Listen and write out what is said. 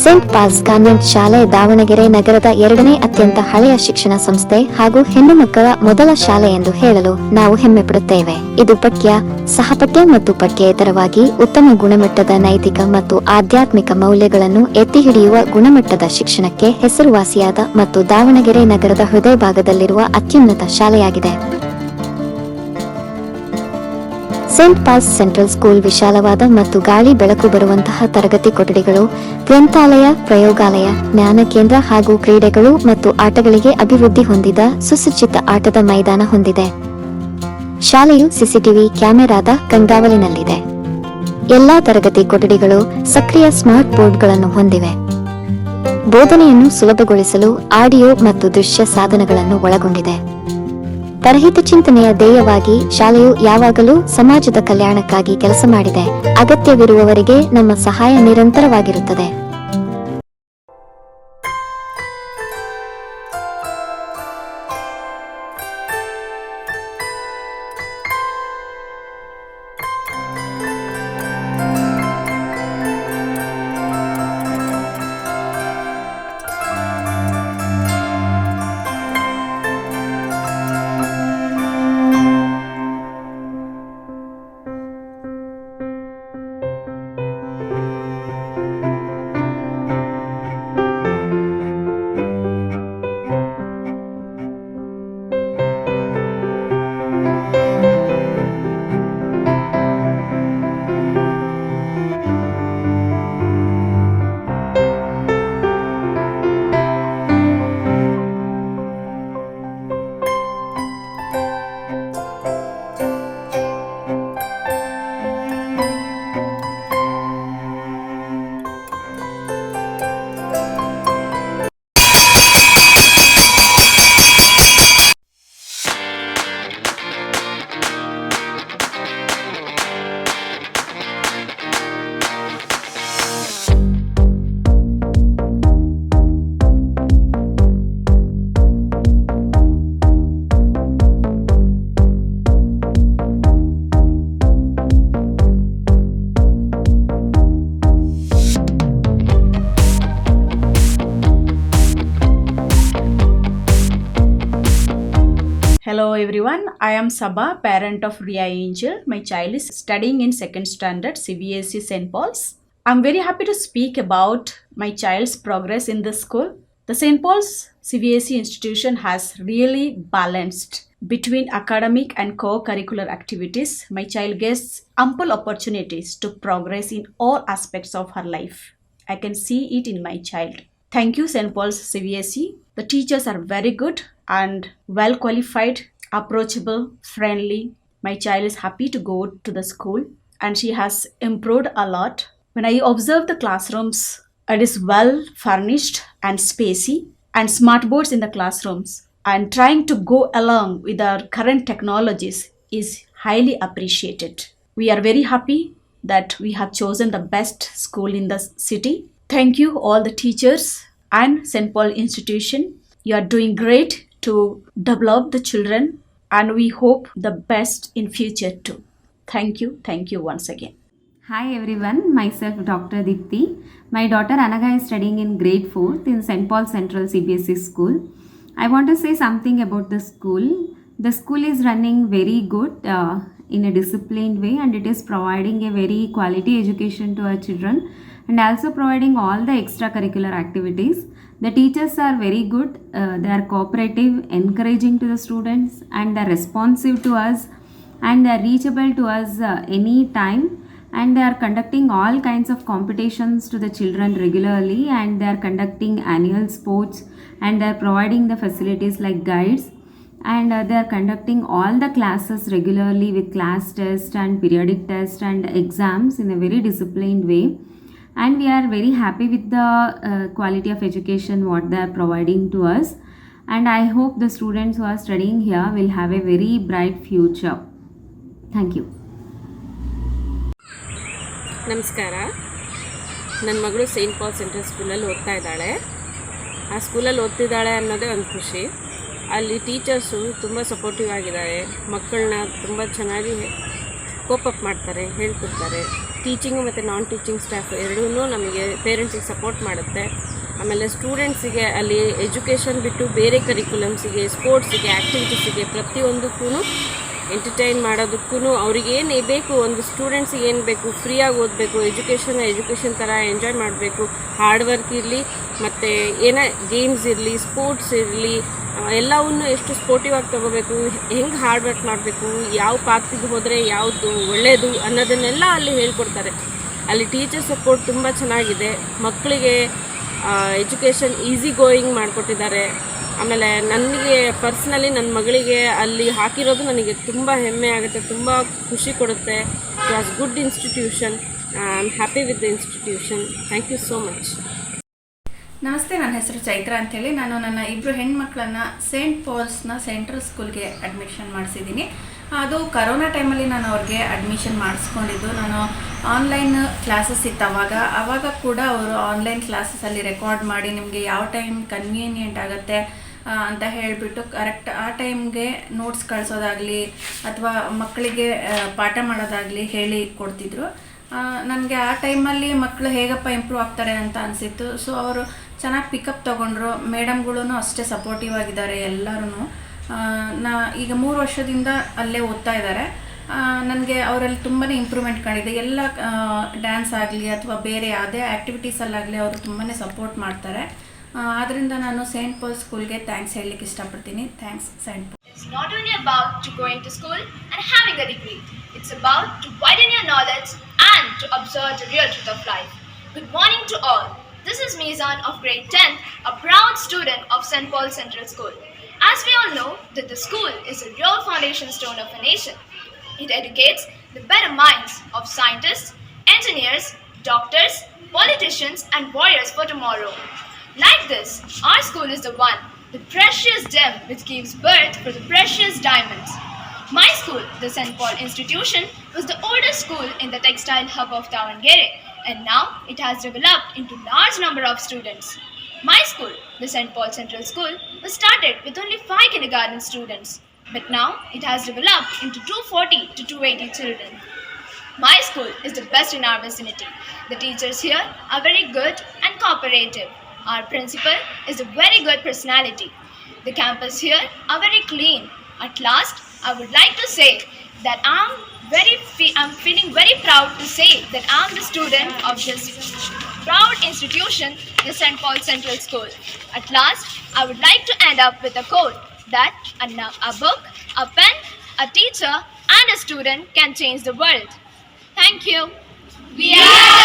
Saint falls convent ಶಾಲೆ ದಾವಣಗೆರೆ ನಗರದ 2ನೇ ಅತ್ಯಂತ ಹಳೆಯ ಶಿಕ್ಷಣ ಸಂಸ್ಥೆ ಹಾಗೂ ಹೆಣ್ಣು ಮಕ್ಕಳ ಮೊದಲ ಶಾಲೆ ಎಂದು ಹೇಳಲು ನಾವು ಹೆಮ್ಮೆ ಪಡುತ್ತೇವೆ. ಇದು ಪಠ್ಯ, ಸಹಪಠ್ಯ ಮತ್ತು ಪಠ್ಯೇತರವಾಗಿ ಉತ್ತಮ ಗುಣಮಟ್ಟದ ನೈತಿಕ ಮತ್ತು ಆಧ್ಯಾತ್ಮಿಕ ಮೌಲ್ಯಗಳನ್ನು ಎತ್ತಿ ಹಿಡಿಯುವ ಗುಣಮಟ್ಟದ ಶಿಕ್ಷಣಕ್ಕೆ ಹೆಸರುವಾಸಿಯಾದ ಮತ್ತು ದಾವಣಗೆರೆ ನಗರದ ಹೃದಯ ಭಾಗದಲ್ಲಿರುವ ಅತ್ಯುನ್ನತ ಶಾಲೆಯಾಗಿದೆ. ಸೇಂಟ್ ಪಾಲ್ಸ್ ಸೆಂಟ್ರಲ್ ಸ್ಕೂಲ್ ವಿಶಾಲವಾದ ಮತ್ತು ಗಾಳಿ ಬೆಳಕು ಬರುವಂತಹ ತರಗತಿ ಕೊಠಡಿಗಳು, ಗ್ರಂಥಾಲಯ, ಪ್ರಯೋಗಾಲಯ, ಜ್ಞಾನ ಕೇಂದ್ರ ಹಾಗೂ ಕ್ರೀಡೆಗಳು ಮತ್ತು ಆಟಗಳಿಗೆ ಅಭಿವೃದ್ಧಿ ಹೊಂದಿದ ಸುಸಜ್ಜಿತ ಆಟದ ಮೈದಾನ ಹೊಂದಿದೆ. ಶಾಲೆಯು ಸಿಸಿಟಿವಿ ಕ್ಯಾಮೆರಾದ ಕಣ್ಗಾವಲಿನಲ್ಲಿದೆ. ಎಲ್ಲಾ ತರಗತಿ ಕೊಠಡಿಗಳು ಸಕ್ರಿಯ ಸ್ಮಾರ್ಟ್ ಬೋರ್ಡ್ಗಳನ್ನು ಹೊಂದಿವೆ. ಬೋಧನೆಯನ್ನು ಸುಲಭಗೊಳಿಸಲು ಆಡಿಯೋ ಮತ್ತು ದೃಶ್ಯ ಸಾಧನಗಳನ್ನು ಒಳಗೊಂಡಿದೆ. ಪರಹಿತ ಚಿಂತನೆಯ ಧ್ಯೇಯವಾಗಿ ಶಾಲೆಯು ಯಾವಾಗಲೂ ಸಮಾಜದ ಕಲ್ಯಾಣಕ್ಕಾಗಿ ಕೆಲಸ ಮಾಡಿದೆ. ಅಗತ್ಯವಿರುವವರಿಗೆ ನಮ್ಮ ಸಹಾಯ ನಿರಂತರವಾಗಿರುತ್ತದೆ. Hello everyone, I am Sabha, parent of Ria Angel. My child is studying in 2nd standard CBSE St. Paul's. I'm very happy to speak about my child's progress in the school. The St. Paul's CBSE institution has really balanced between academic and co-curricular activities. My child gets ample opportunities to progress in all aspects of her life. I can see it in my child. Thank you St. Paul's CBSE. The teachers are very good and well qualified, approachable, friendly. My child is happy to go to the school and she has improved a lot. When I observe the classrooms, it is well furnished and spacey and smart boards in the classrooms and trying to go along with our current technologies is highly appreciated. We are very happy that we have chosen the best school in the city. Thank you all the teachers and St. Paul institution. You are doing great to develop the children and we hope the best in future too. Thank you once again. Hi everyone, myself Dr. Dipti. My daughter Anaga is studying in grade 4th in St. Paul Central CBSE school. I want to say something about the school. The school is running very good in a disciplined way and it is providing a very quality education to our children and also providing all the extracurricular activities. The teachers are very good, they are cooperative, encouraging to the students and they are responsive to us and they are reachable to us any time and they are conducting all kinds of competitions to the children regularly and they are conducting annual sports and they are providing the facilities like guides and they are conducting all the classes regularly with class test and periodic test and exams in a very disciplined way. And we are very happy with the quality of education what they are providing to us and I hope the students who are studying here will have a very bright future. Thank you. ನಮಸ್ಕಾರ. ನನ್ನ ಮಗಳು Saint Pal central ಸ್ಕೂಲಲ್ಲಿ ಓದ್ತಾ ಇದ್ದಾಳೆ. ಆ ಸ್ಕೂಲಲ್ಲಿ ಓದ್ತಿದ್ದಾಳೆ ಅನ್ನೋದೇ ಒಂದು ಖುಷಿ. ಅಲ್ಲಿ ಟೀಚರ್ಸು ತುಂಬ ಸಪೋರ್ಟಿವ್ ಆಗಿದ್ದಾರೆ. ಮಕ್ಕಳನ್ನ ತುಂಬ ಚೆನ್ನಾಗಿ ಕೋಪಪ್ ಮಾಡ್ತಾರೆ, ಹೇಳ್ಕೊಡ್ತಾರೆ. ಟೀಚಿಂಗು ಮತ್ತು ನಾನ್ ಟೀಚಿಂಗ್ ಸ್ಟಾಫ್ ಎರಡೂ ನಮಗೆ ಪೇರೆಂಟ್ಸಿಗೆ ಸಪೋರ್ಟ್ ಮಾಡುತ್ತೆ. ಆಮೇಲೆ ಸ್ಟೂಡೆಂಟ್ಸಿಗೆ ಅಲ್ಲಿ ಎಜುಕೇಷನ್ ಬಿಟ್ಟು ಬೇರೆ ಕರಿಕ್ಯುಲಮ್ಸಿಗೆ, ಸ್ಪೋರ್ಟ್ಸಿಗೆ, ಆ್ಯಕ್ಟಿವಿಟೀಸಿಗೆ ಪ್ರತಿಯೊಂದಕ್ಕೂ ಎಂಟರ್ಟೈನ್ ಮಾಡೋದಕ್ಕೂ ಅವ್ರಿಗೆ ಏನು ಬೇಕು, ಒಂದು ಸ್ಟೂಡೆಂಟ್ಸಿಗೆ ಏನು ಬೇಕು, ಫ್ರೀಯಾಗಿ ಓದಬೇಕು, ಎಜುಕೇಷನ್ ಥರ ಎಂಜಾಯ್ ಮಾಡಬೇಕು, ಹಾರ್ಡ್ ವರ್ಕ್ ಇರಲಿ ಮತ್ತು ಏನೋ ಗೇಮ್ಸ್ ಇರಲಿ, ಸ್ಪೋರ್ಟ್ಸ್ ಇರಲಿ, ಎಲ್ಲವನ್ನೂ ಎಷ್ಟು ಸ್ಪೋರ್ಟಿವ್ ಆಗಿ ತೊಗೋಬೇಕು, ಹೆಂಗೆ ಹಾರ್ಡ್ ವರ್ಕ್ ಮಾಡಬೇಕು, ಯಾವ ಪಾತ್ಗೆ ಹೋದರೆ ಯಾವುದು ಒಳ್ಳೆಯದು ಅನ್ನೋದನ್ನೆಲ್ಲ ಅಲ್ಲಿ ಹೇಳ್ಕೊಡ್ತಾರೆ. ಅಲ್ಲಿ ಟೀಚರ್ ಸಪೋರ್ಟ್ ತುಂಬ ಚೆನ್ನಾಗಿದೆ. ಮಕ್ಕಳಿಗೆ ಎಜುಕೇಷನ್ ಈಸಿ ಗೋಯಿಂಗ್ ಮಾಡಿಕೊಟ್ಟಿದ್ದಾರೆ. ಆಮೇಲೆ ನನಗೆ ಪರ್ಸ್ನಲಿ ನನ್ನ ಮಗಳಿಗೆ ಅಲ್ಲಿ ಹಾಕಿರೋದು ನನಗೆ ತುಂಬ ಹೆಮ್ಮೆ ಆಗುತ್ತೆ, ತುಂಬ ಖುಷಿ ಕೊಡುತ್ತೆ. It was good institution. I am happy with the institution. Thank you so much. ನಮಸ್ತೆ, ನನ್ನ ಹೆಸರು ಚೈತ್ರ ಅಂಥೇಳಿ. ನಾನು ನನ್ನ ಇಬ್ಬರು ಹೆಣ್ಮಕ್ಳನ್ನು ಸೇಂಟ್ ಪಾಲ್ಸ್ನ ಸೆಂಟ್ರಲ್ ಸ್ಕೂಲ್ಗೆ ಅಡ್ಮಿಷನ್ ಮಾಡಿಸಿದ್ದೀನಿ. ಅದು ಕರೋನಾ ಟೈಮಲ್ಲಿ ನಾನು ಅವ್ರಿಗೆ ಅಡ್ಮಿಷನ್ ಮಾಡಿಸ್ಕೊಂಡಿದ್ದು. ನಾನು ಆನ್ಲೈನ್ ಕ್ಲಾಸಸ್ ಇತ್ತು ಆವಾಗ ಕೂಡ ಅವರು ಆನ್ಲೈನ್ ಕ್ಲಾಸಸಲ್ಲಿ ರೆಕಾರ್ಡ್ ಮಾಡಿ ನಿಮಗೆ ಯಾವ ಟೈಮ್ ಕನ್ವೀನಿಯೆಂಟ್ ಆಗುತ್ತೆ ಅಂತ ಹೇಳಿಬಿಟ್ಟು ಕರೆಕ್ಟ್ ಆ ಟೈಮ್ಗೆ ನೋಟ್ಸ್ ಕಳಿಸೋದಾಗಲಿ ಅಥವಾ ಮಕ್ಕಳಿಗೆ ಪಾಠ ಮಾಡೋದಾಗಲಿ ಹೇಳಿ ಕೊಡ್ತಿದ್ರು. ನನಗೆ ಆ ಟೈಮಲ್ಲಿ ಮಕ್ಕಳು ಹೇಗಪ್ಪ ಇಂಪ್ರೂವ್ ಆಗ್ತಾರೆ ಅಂತ ಅನಿಸಿತ್ತು. ಸೊ ಅವರು ಚೆನ್ನಾಗಿ ಪಿಕಪ್ ತೊಗೊಂಡ್ರು. ಮೇಡಮ್ಗಳೂ ಅಷ್ಟೇ ಸಪೋರ್ಟಿವ್ ಆಗಿದ್ದಾರೆ ಎಲ್ಲರೂ. ಈಗ 3 ವರ್ಷದಿಂದ ಅಲ್ಲೇ ಓದ್ತಾ ಇದ್ದಾರೆ. ನನಗೆ ಅವರಲ್ಲಿ ತುಂಬಾ ಇಂಪ್ರೂವ್ಮೆಂಟ್ ಕಾಣಿದೆ. ಎಲ್ಲ ಡ್ಯಾನ್ಸ್ ಆಗಲಿ ಅಥವಾ ಬೇರೆ ಯಾವುದೇ ಆ್ಯಕ್ಟಿವಿಟೀಸಲ್ಲಾಗಲಿ ಅವರು ತುಂಬಾ ಸಪೋರ್ಟ್ ಮಾಡ್ತಾರೆ. ಆದ್ದರಿಂದ ನಾನು ಸೇಂಟ್ ಪಾಲ್ ಸ್ಕೂಲ್ಗೆ ಥ್ಯಾಂಕ್ಸ್ ಹೇಳಲಿಕ್ಕೆ ಇಷ್ಟಪಡ್ತೀನಿ. Thanks saint Paul. It's not only about to going to school and having a degree. It's about to widen your knowledge and to observe the real truth of life. Good morning to all. This is Mizan of grade 10, a proud student of St. Paul Central School. As we all know that the school is a real foundation stone of a nation. It educates the better minds of scientists, engineers, doctors, politicians and warriors for tomorrow. Like this, our school is the one, the precious gem which gives birth for the precious diamonds. My school, the St. Paul Institution, was the oldest school in the textile hub of Davangere, and now it has developed into large number of students. My school, the St. Paul Central School, was started with only 5 kindergarten students, but now it has developed into 240 to 280 children. My school is the best in our vicinity. The teachers here are very good and cooperative. Our principal is a very good personality. The campus here are very clean. At last, I would like to say that I'm feeling very proud to say that I'm the student of this proud institution, the St. Paul Central School. At last, I would like to end up with a quote that a book, a pen, a teacher and a student can change the world. Thank you. We are